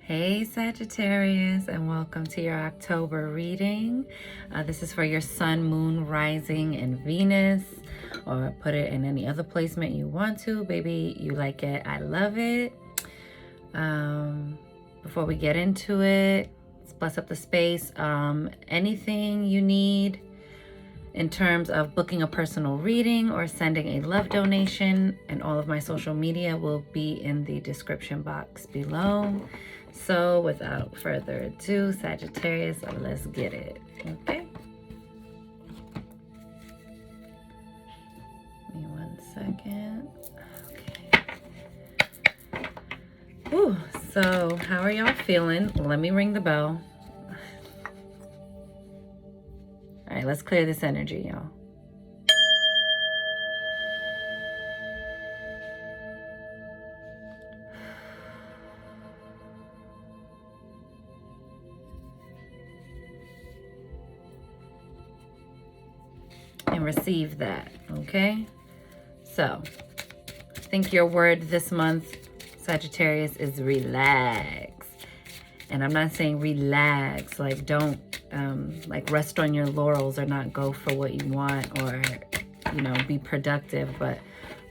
Hey Sagittarius, and welcome to your October reading. This is for your Sun, Moon, Rising, and Venus, or put it in any other placement you want to. Baby, you like it, I love it. Before we get into it, let's bless up the space. Anything you need in terms of booking a personal reading or sending a love donation, and all of my social media will be in the description box below. So without further ado, Sagittarius, let's get it. Okay. Give me 1 second. Okay. Ooh, so how are y'all feeling? Let me ring the bell. All right, let's clear this energy, y'all. And receive that, okay? So, I think your word this month, Sagittarius, is relax. And I'm not saying relax, like don't like rest on your laurels or not go for what you want, or be productive, but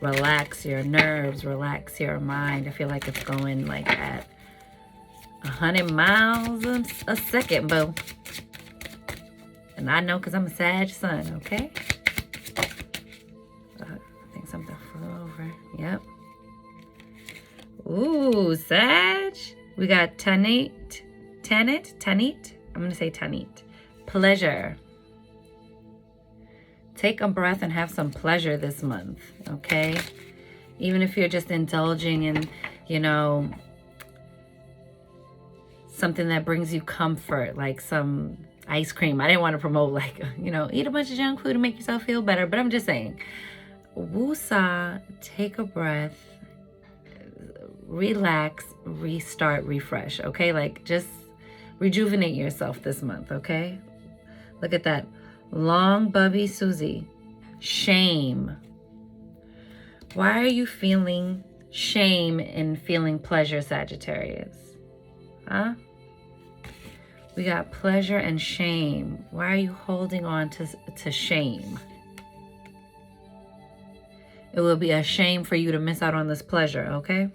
relax your nerves, relax your mind. I feel like it's going like at 100 miles a second, boo. And I know because I'm a Sag sun, okay? I think something flew over. Yep. Ooh, Sag. We got Tanit. I'm going to say Tanit. Pleasure. Take a breath and have some pleasure this month, okay? Even if you're just indulging in, something that brings you comfort, like some ice cream. I didn't want to promote eat a bunch of junk food to make yourself feel better, but I'm just saying, woosah, take a breath, relax, restart, refresh, okay? Like just rejuvenate yourself this month, okay? Look at that. Long Bubby Susie. Shame. Why are you feeling shame and feeling pleasure, Sagittarius? Huh? We got pleasure and shame. Why are you holding on to shame? It will be a shame for you to miss out on this pleasure, okay?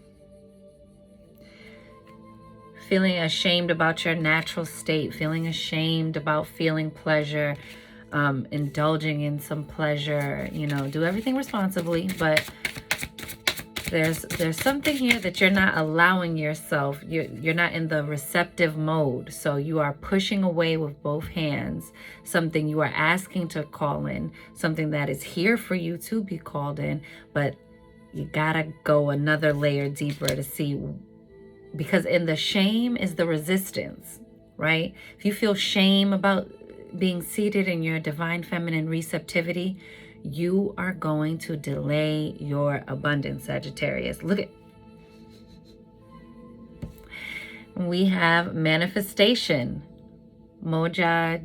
Feeling ashamed about your natural state, feeling ashamed about feeling pleasure, indulging in some pleasure, do everything responsibly, but there's something here that you're not allowing yourself. You're not in the receptive mode. So you are pushing away with both hands something you are asking to call in, something that is here for you to be called in, but you gotta go another layer deeper to see, because in the shame is the resistance, right? If you feel shame about being seated in your divine feminine receptivity, you are going to delay your abundance, Sagittarius. Look at, we have manifestation. Mojadiji.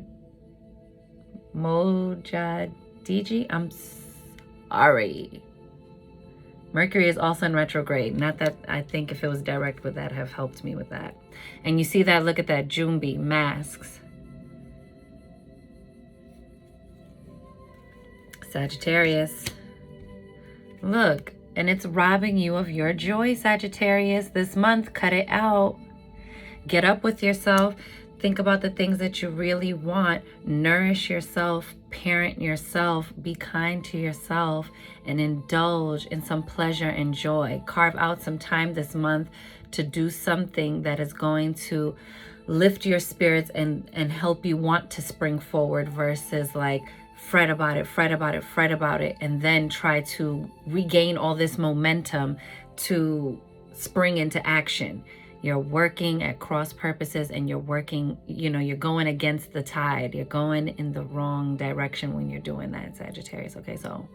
I'm sorry. Mercury is also in retrograde. Not that I think if it was direct would that have helped me with that. And you see that, look at that, Jumbi, masks. Sagittarius. Look, and it's robbing you of your joy, Sagittarius. This month, cut it out. Get up with yourself. Think about the things that you really want. Nourish yourself, parent yourself, be kind to yourself, and indulge in some pleasure and joy. Carve out some time this month to do something that is going to lift your spirits and help you want to spring forward, versus like fret about it, and then try to regain all this momentum to spring into action. You're working at cross purposes, and you're working, you're going against the tide. You're going in the wrong direction when you're doing that, Sagittarius. Okay, so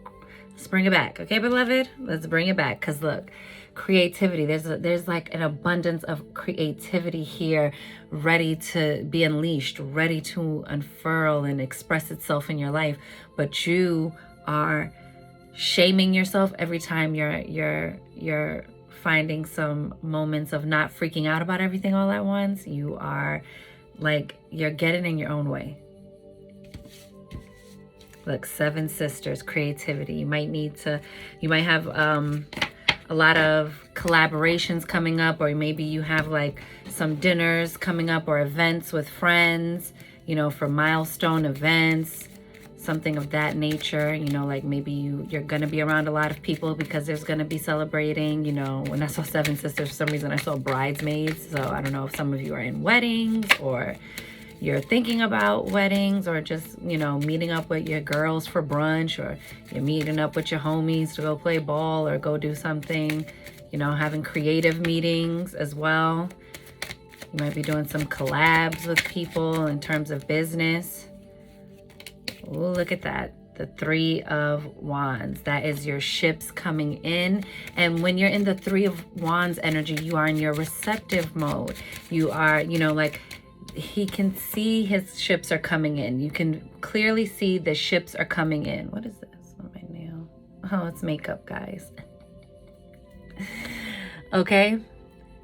let's bring it back. Okay, beloved? Let's bring it back. Because look, creativity. There's like an abundance of creativity here, ready to be unleashed, ready to unfurl and express itself in your life. But you are shaming yourself every time you're finding some moments of not freaking out about everything all at once. You are like, you're getting in your own way. Look, 7 sisters, creativity. You might have a lot of collaborations coming up, or maybe you have like some dinners coming up or events with friends, you know, for milestone events, something of that nature. You know, like maybe you're going to be around a lot of people because there's going to be celebrating. You know, when I saw 7 sisters, for some reason I saw bridesmaids. So I don't know if some of you are in weddings, or you're thinking about weddings, or just, you know, meeting up with your girls for brunch, or you're meeting up with your homies to go play ball or go do something, you know, having creative meetings as well. You might be doing some collabs with people in terms of business. Oh, look at that. The 3 of Wands. That is your ships coming in. And when you're in the 3 of Wands energy, you are in your receptive mode. You are, you know, like, he can see his ships are coming in. You can clearly see the ships are coming in. What is this on my nail? Oh, it's makeup, guys. Okay.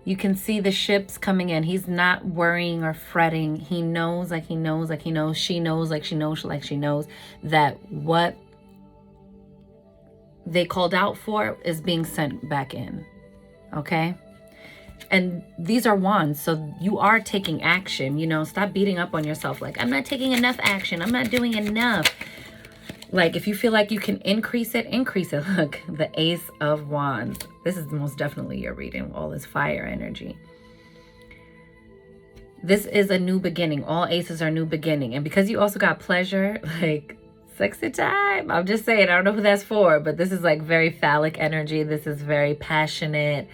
You can see the ships coming in. He's not worrying or fretting. He knows, like he knows, like he knows. She knows, like she knows, like she knows that what they called out for is being sent back in. Okay. And these are wands, so you are taking action. You know, stop beating up on yourself like, I'm not taking enough action, I'm not doing enough. Like, if you feel like you can increase it, increase it. Look, the Ace of Wands. This is most definitely your reading, all this fire energy. This is a new beginning. All aces are new beginning. And because you also got pleasure, like, sexy time. I'm just saying, I don't know who that's for, but this is like very phallic energy. This is very passionate,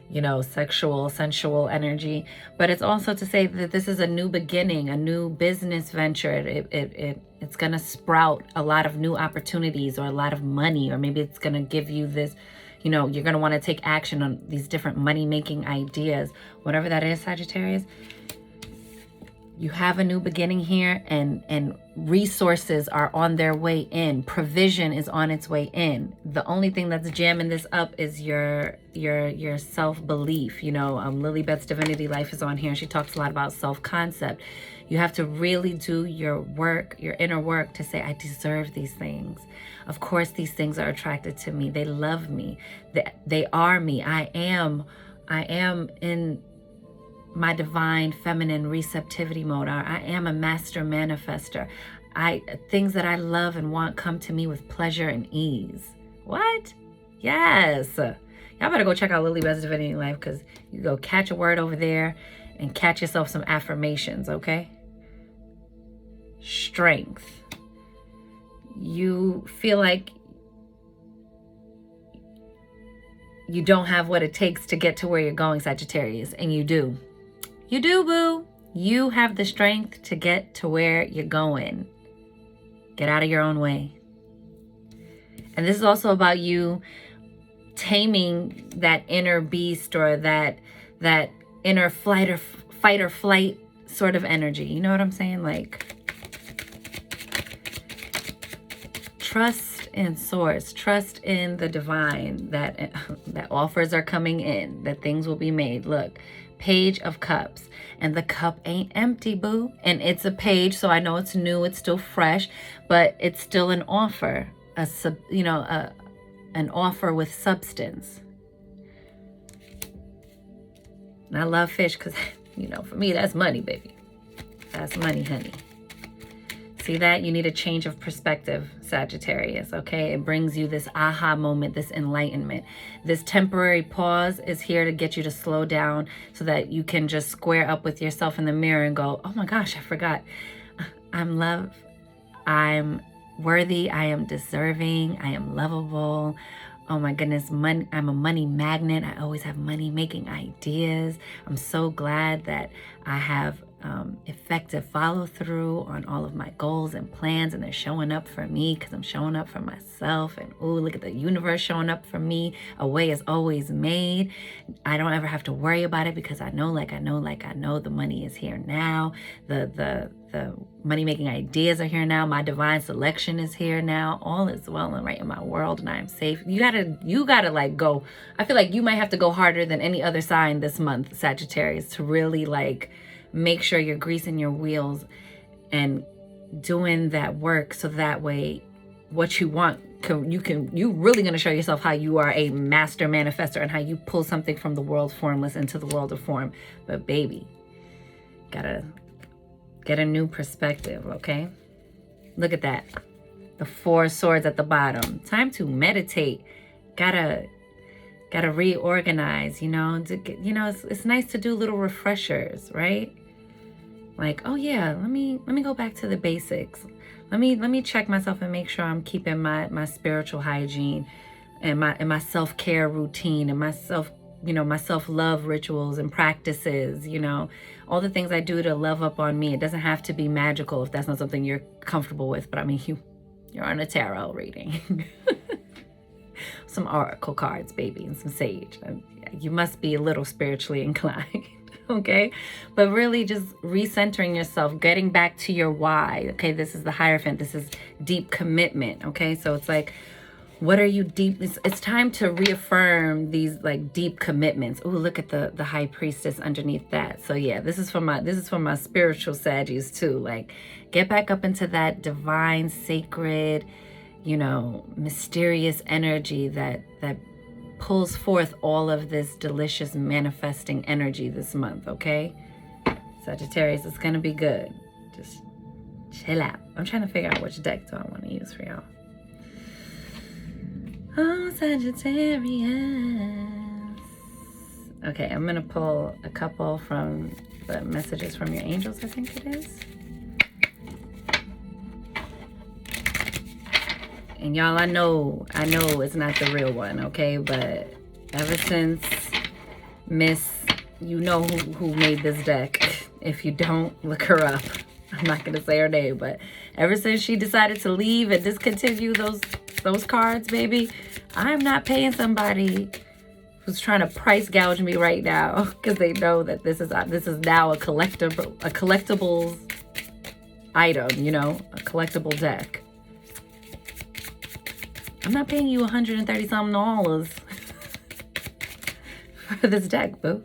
you know, sexual, sensual energy. But it's also to say that this is a new beginning, a new business venture. It's going to sprout a lot of new opportunities, or a lot of money, or maybe it's going to give you this, you know, you're going to want to take action on these different money-making ideas. Whatever that is, Sagittarius, you have a new beginning here, and resources are on their way in. Provision is on its way in. The only thing that's jamming this up is your self-belief. You know, Lily Beth's Divinity Life is on here. She talks a lot about self-concept. You have to really do your work, your inner work, to say, I deserve these things. Of course, these things are attracted to me. They love me. They are me. I am in my divine feminine receptivity mode. I am a master manifester. Things that I love and want come to me with pleasure and ease. What? Yes. Y'all better go check out Lily Beth's Divinity Life, because you go catch a word over there and catch yourself some affirmations, okay? Strength. You feel like you don't have what it takes to get to where you're going, Sagittarius, and you do. You do, boo. You have the strength to get to where you're going. Get out of your own way. And this is also about you taming that inner beast, or that inner fight or flight sort of energy. You know what I'm saying? Like, trust in source, trust in the divine, that offers are coming in, that things will be made. Look, Page of Cups, and the cup ain't empty, boo. And it's a page, so I know it's new, it's still fresh, but it's still an offer, an offer with substance. And I love fish because, you know, for me, that's money, baby. That's money, honey. See that? You need a change of perspective, Sagittarius, okay? It brings you this aha moment, this enlightenment. This temporary pause is here to get you to slow down so that you can just square up with yourself in the mirror and go, oh my gosh, I forgot. I'm loved. I'm worthy. I am deserving. I am lovable. Oh my goodness, money. I'm a money magnet. I always have money making ideas. I'm so glad that I have effective follow through on all of my goals and plans, and they're showing up for me because I'm showing up for myself. And ooh, look at the universe showing up for me. A way is always made. I don't ever have to worry about it because I know the money is here now. The money making ideas are here now. My divine selection is here now. All is well and right in my world, and I am safe. You gotta like go. I feel like you might have to go harder than any other sign this month, Sagittarius, to really like make sure you're greasing your wheels and doing that work, so that way what you want, you really gonna show yourself how you are a master manifester and how you pull something from the world formless into the world of form. But baby, gotta get a new perspective, okay? Look at that. The 4 swords at the bottom. Time to meditate. Gotta reorganize, it's nice to do little refreshers, right? Like, oh yeah, let me go back to the basics. Let me check myself and make sure I'm keeping my spiritual hygiene and my self-care routine and my self-love rituals and practices, all the things I do to love up on me. It doesn't have to be magical if that's not something you're comfortable with, but I mean, you're on a tarot reading. Some oracle cards, baby, and some sage. You must be a little spiritually inclined, okay? But really just recentering yourself, getting back to your why, okay? This is the Hierophant. This is deep commitment, okay? So it's like, what are you deep? It's time to reaffirm these like deep commitments. Oh, look at the High Priestess underneath that. So yeah, this is for my spiritual Saggies too. Like, get back up into that divine, sacred, mysterious energy that pulls forth all of this delicious manifesting energy this month, okay? Sagittarius, it's gonna be good. Just chill out. I'm trying to figure out which deck do I want to use for y'all. Oh, Sagittarius. Okay, I'm gonna pull a couple from the messages from your angels, I think it is. And y'all, I know it's not the real one, okay? But ever since Miss, who made this deck. If you don't, look her up. I'm not gonna say her name, but ever since she decided to leave and discontinue those cards, baby, I'm not paying somebody who's trying to price gouge me right now because they know that this is now a collectibles item, a collectible deck. I'm not paying you $130-something for this deck, boo.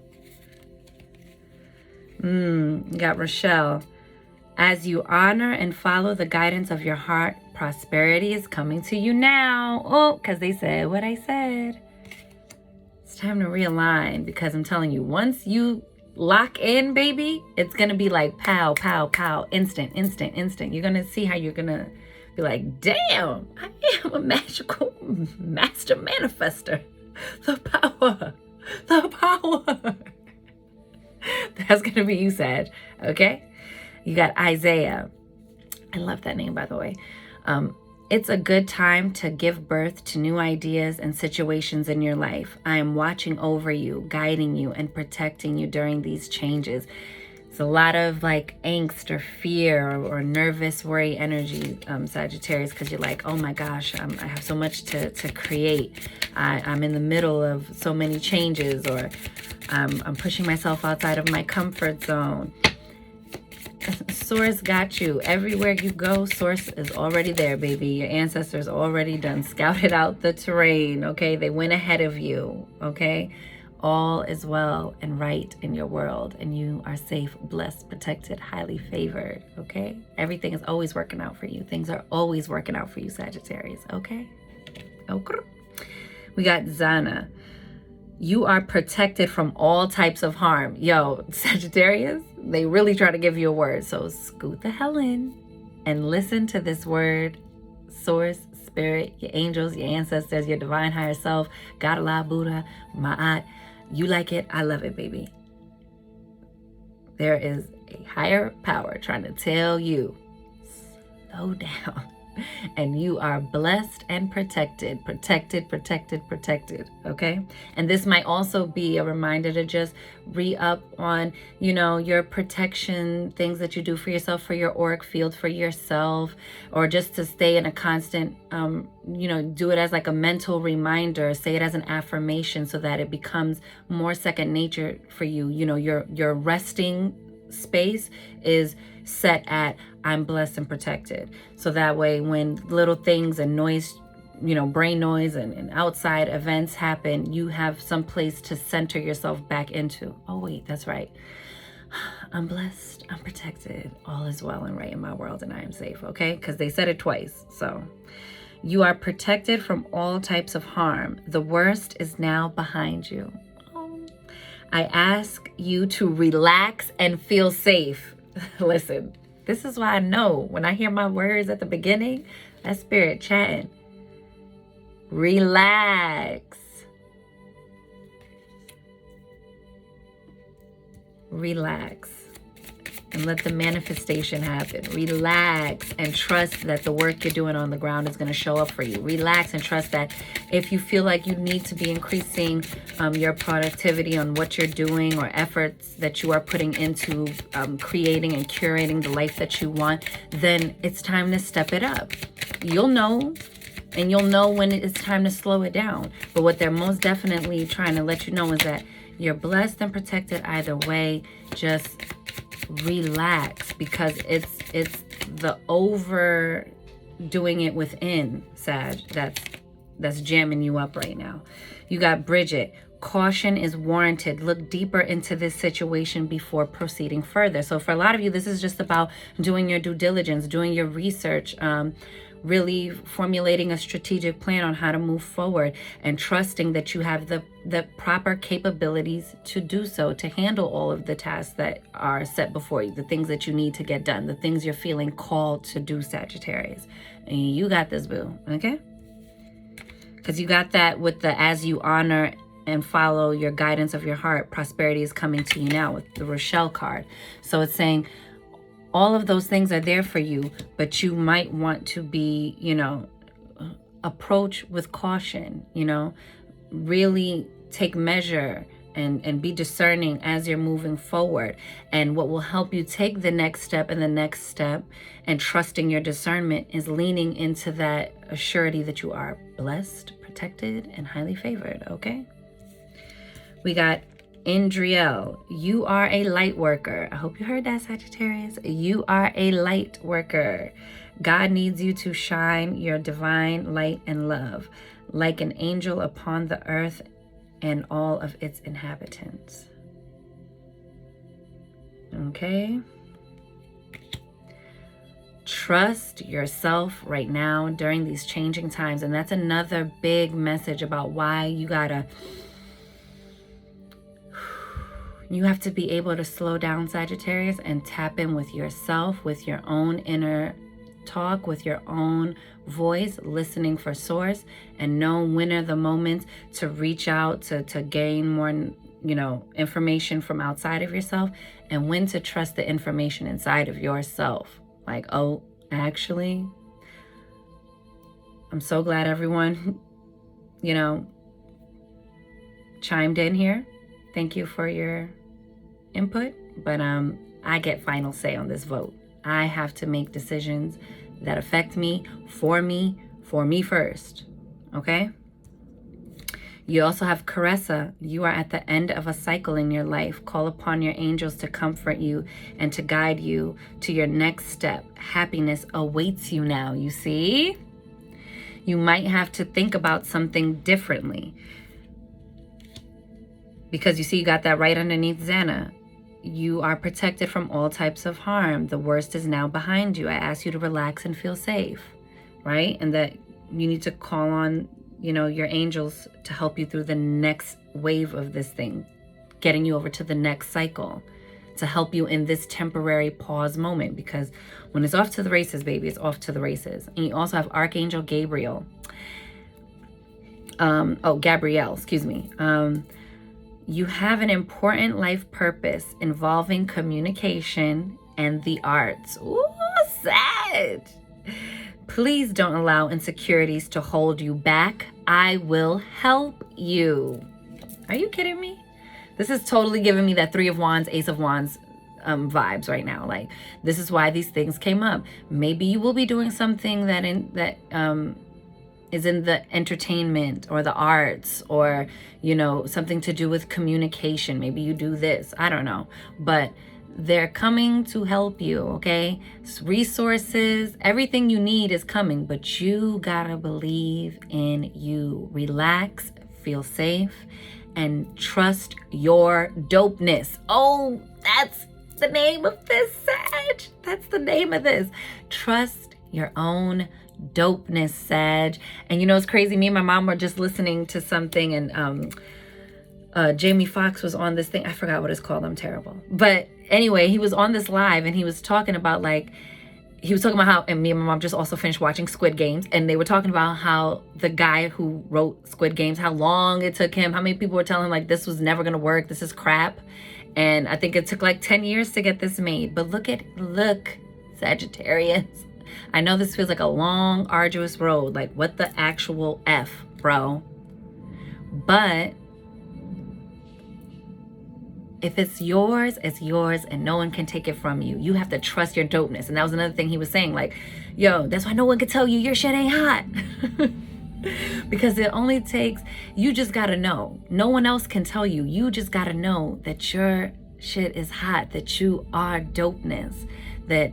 Got Rochelle. As you honor and follow the guidance of your heart, prosperity is coming to you now. Oh, because they said what I said. It's time to realign, because I'm telling you, once you lock in, baby, it's going to be like pow, pow, pow, instant. You're going to see how you're going to be like, damn, I am a magical master manifester. The power. That's going to be you, Sag. Okay? You got Isaiah. I love that name, by the way. It's a good time to give birth to new ideas and situations in your life. I am watching over you, guiding you, and protecting you during these changes. It's a lot of like angst or fear or nervous worry energy, Sagittarius, because you're like, oh my gosh, I have so much to create. I'm in the middle of so many changes, or I'm pushing myself outside of my comfort zone. Source got you. Everywhere you go, Source is already there, baby. Your ancestors already done scouted out the terrain, okay? They went ahead of you, okay? All is well and right in your world, and you are safe, blessed, protected, highly favored, okay? Everything is always working out for you. Things are always working out for you, Sagittarius, okay? Okay. We got Zana. You are protected from all types of harm. Yo, Sagittarius, they really try to give you a word. So scoot the hell in and listen to this word. Source, spirit, your angels, your ancestors, your divine higher self, God, Allah, Buddha, Ma'at. You like it, I love it, baby. There is a higher power trying to tell you, slow down. And you are blessed and protected, protected, protected, protected, okay? And this might also be a reminder to just re-up on, you know, your protection, things that you do for yourself, for your auric field, for yourself, or just to stay in a constant, you know, do it as like a mental reminder, say it as an affirmation so that it becomes more second nature for you. You know, your resting space is set at I'm blessed and protected. So that way when little things and noise, you know, brain noise and outside events happen, you have some place to center yourself back into. Oh wait, that's right. I'm blessed, I'm protected, all is well and right in my world, and I am safe, okay? Because they said it twice. So you are protected from all types of harm. The worst is now behind you. I ask you to relax and feel safe. Listen, this is why I know when I hear my words at the beginning, that spirit chatting. Relax. Relax. And let the manifestation happen. Relax and trust that the work you're doing on the ground is going to show up for you. Relax and trust that if you feel like you need to be increasing your productivity on what you're doing or efforts that you are putting into creating and curating the life that you want, then it's time to step it up. You'll know, and you'll know when it's time to slow it down. But what they're most definitely trying to let you know is that you're blessed and protected either way. Just relax, because it's the overdoing it within, Sag, that's jamming you up right now. You got Bridget. Caution is warranted. Look deeper into this situation before proceeding further. So for a lot of you, this is just about doing your due diligence, doing your research, really formulating a strategic plan on how to move forward, and trusting that you have the proper capabilities to do so, to handle all of the tasks that are set before you, the things that you need to get done, the things you're feeling called to do, Sagittarius. And you got this, boo, okay? Because you got that with the as you honor and follow your guidance of your heart, prosperity is coming to you now with the Rochelle card. So it's saying all of those things are there for you, but you might want to be, you know, approach with caution, you know, really take measure and be discerning as you're moving forward. And what will help you take the next step and the next step and trusting your discernment is leaning into that assurity that you are blessed, protected, and highly favored, okay? We got Indriel, you are a light worker. I hope you heard that, Sagittarius. You are a light worker. God needs you to shine your divine light and love like an angel upon the earth and all of its inhabitants. Okay? Trust yourself right now during these changing times. And that's another big message about why you have to be able to slow down, Sagittarius, and tap in with yourself, with your own inner talk, with your own voice, listening for source, and know when are the moments to reach out to gain more, you know, information from outside of yourself, and when to trust the information inside of yourself. Like, oh, actually, I'm so glad everyone, you know, chimed in here. Thank you for your input, but I get final say on this vote. I have to make decisions that affect me, for me first, okay? You also have Caressa. You are at the end of a cycle in your life. Call upon your angels to comfort you and to guide you to your next step. Happiness awaits you now, you see? You might have to think about something differently, because you see you got that right underneath Xana. You are protected from all types of harm. The worst is now behind you. I ask you to relax and feel safe, right? And that you need to call on, you know, your angels to help you through the next wave of this thing, getting you over to the next cycle, to help you in this temporary pause moment, because when it's off to the races, baby, it's off to the races. And you also have Archangel Gabriel. Gabrielle, excuse me. You have an important life purpose involving communication and the arts. Ooh, sad. Please don't allow insecurities to hold you back. I will help you. Are you kidding me? This is totally giving me that 3 of Wands, Ace of Wands vibes right now. Like, this is why these things came up. Maybe you will be doing something that is in the entertainment or the arts, or, you know, something to do with communication. Maybe you do this. I don't know. But they're coming to help you, okay? Resources, everything you need is coming, but you gotta believe in you. Relax, feel safe, and trust your dopeness. Oh, that's the name of this, Sag. That's the name of this. Trust your own dopeness, Sag. And you know, it's crazy. Me and my mom were just listening to something, and Jamie Foxx was on this thing. I forgot what it's called. I'm terrible. But anyway, he was on this live, and he was talking about, like, he was talking about how, and me and my mom just also finished watching Squid Games, and they were talking about how the guy who wrote Squid Games, how long it took him, how many people were telling him, like, this was never going to work, this is crap. And I think it took like 10 years to get this made. But look, Sagittarius. I know this feels like a long, arduous road. Like, what the actual F, bro? But if it's yours, and no one can take it from you. You have to trust your dopeness. And that was another thing he was saying, like, yo, that's why no one can tell you your shit ain't hot. Because it only takes, you just gotta know. No one else can tell you. You just gotta know that your shit is hot, that you are dopeness, that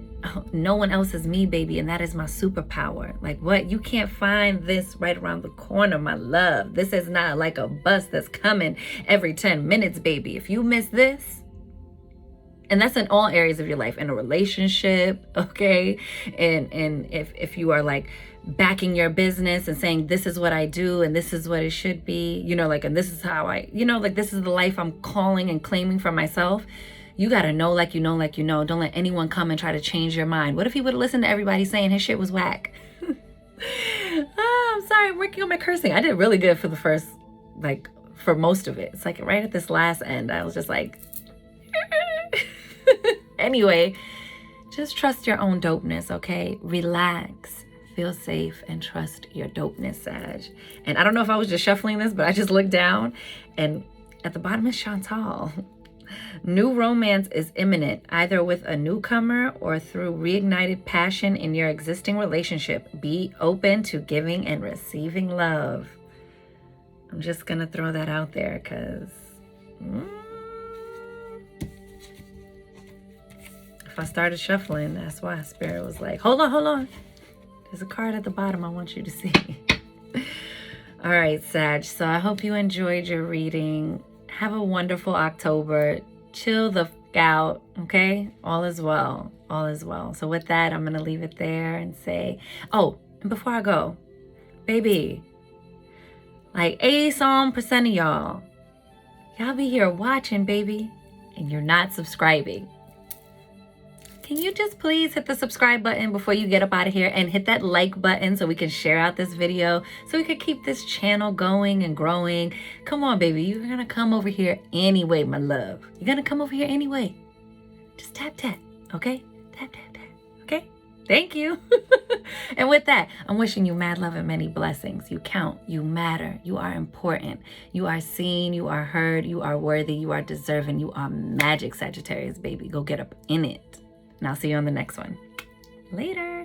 no one else is me, baby, and that is my superpower. Like, what? You can't find this right around the corner, my love. This is not like a bus that's coming every 10 minutes, baby. If you miss this, and that's in all areas of your life, in a relationship, okay? And if you are like backing your business and saying, this is what I do and this is what it should be, you know, like, and this is how I, you know, like, this is the life I'm calling and claiming for myself. You got to know, like you know, like you know. Don't let anyone come and try to change your mind. What if he would have listened to everybody saying his shit was whack? Oh, I'm sorry, I'm working on my cursing. I did really good for the first, like, for most of it. It's like right at this last end, I was just like, anyway, just trust your own dopeness, okay? Relax, feel safe, and trust your dopeness, Sag. And I don't know if I was just shuffling this, but I just looked down, and at the bottom is Chantal. New romance is imminent, either with a newcomer or through reignited passion in your existing relationship. Be open to giving and receiving love. I'm just gonna throw that out there because if I started shuffling, that's why Spirit was like, hold on. There's a card at the bottom I want you to see. All right, Sag. So I hope you enjoyed your reading. Have a wonderful October. Chill the f*** out, okay? All is well. All is well. So with that, I'm going to leave it there and say, oh, and before I go, baby, like 80% of y'all be here watching, baby, and you're not subscribing. Can you just please hit the subscribe button before you get up out of here, and hit that like button so we can share out this video, so we can keep this channel going and growing. Come on, baby. You're going to come over here anyway, my love. You're going to come over here anyway. Just tap, okay? Tap, okay? Thank you. And with that, I'm wishing you mad love and many blessings. You count. You matter. You are important. You are seen. You are heard. You are worthy. You are deserving. You are magic, Sagittarius, baby. Go get up in it. And I'll see you on the next one. Later.